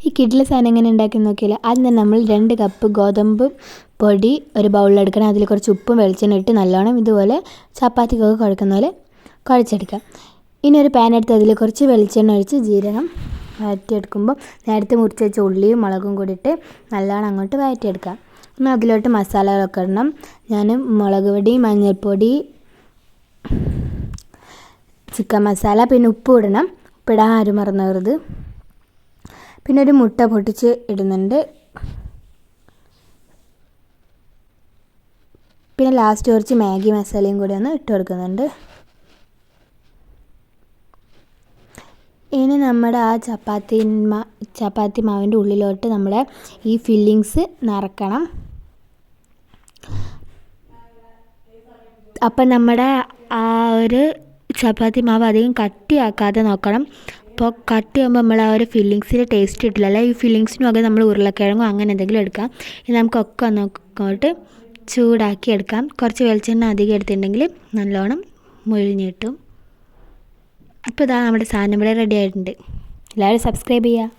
ഈ കിഡിലെ സാധനം എങ്ങനെ ഉണ്ടാക്കി നോക്കിയാൽ ആദ്യം തന്നെ നമ്മൾ 2 കപ്പ് ഗോതമ്പ് പൊടി ഒരു ബൗളിലെടുക്കണം. അതിൽ കുറച്ച് ഉപ്പും വെളിച്ചെണ്ണ ഇട്ട് നല്ലോണം ഇതുപോലെ ചപ്പാത്തിക്കൊക്കെ കുഴക്കുന്ന പോലെ കുഴച്ചെടുക്കാം. ഇനി ഒരു പാൻ എടുത്ത് അതിൽ കുറച്ച് വെളിച്ചെണ്ണ ഒഴിച്ച് ജീരകം വഴറ്റിയെടുക്കുമ്പോൾ നേരത്തെ മുറിച്ച് വെച്ച ഉള്ളിയും മുളകും കൂടി ഇട്ട് നല്ലോണം അങ്ങോട്ട് വഴറ്റിയെടുക്കാം. പിന്നെ അതിലോട്ട് മസാലകളൊക്കെ ഇടണം. ഞാൻ മുളക് പൊടി, മഞ്ഞൾപ്പൊടി, ചിക്കൻ മസാല, പിന്നെ ഉപ്പ് ഇടണം. ഉപ്പിടാൻ ആരും മറന്നവരുത്. പിന്നെ ഒരു മുട്ട പൊട്ടിച്ച് ഇടുന്നുണ്ട്. പിന്നെ ലാസ്റ്റ് കുറച്ച് മാഗി മസാലയും കൂടി ഒന്ന് ഇട്ട് കൊടുക്കുന്നുണ്ട്. ഇനി നമ്മുടെ ആ ചപ്പാത്തി മാവിൻ്റെ ഉള്ളിലോട്ട് നമ്മുടെ ഈ ഫില്ലിങ്സ് നിറക്കണം. അപ്പം നമ്മുടെ ആ ഒരു ചപ്പാത്തി മാവ് അധികം കട്ടിയാക്കാതെ നോക്കണം. അപ്പോൾ കട്ടിയാകുമ്പോൾ നമ്മൾ ആ ഒരു ഫില്ലിങ്സിൽ ടേസ്റ്റ് കിട്ടില്ല. അല്ല, ഈ ഫില്ലിങ്സിനും ഒക്കെ നമ്മൾ ഉരുളക്കിഴങ്ങോ അങ്ങനെ എന്തെങ്കിലും എടുക്കാം. ഇനി നമുക്കൊക്കെ അങ്ങോട്ട് ചൂടാക്കി എടുക്കാം. കുറച്ച് വെളിച്ചെണ്ണ അധികം എടുത്തിട്ടുണ്ടെങ്കിൽ നല്ലോണം മുഴിഞ്ഞ് കിട്ടും. അപ്പോൾ ഇതാ നമ്മുടെ സാധനം ഇവിടെ റെഡി ആയിട്ടുണ്ട്. എല്ലാവരും സബ്സ്ക്രൈബ് ചെയ്യുക.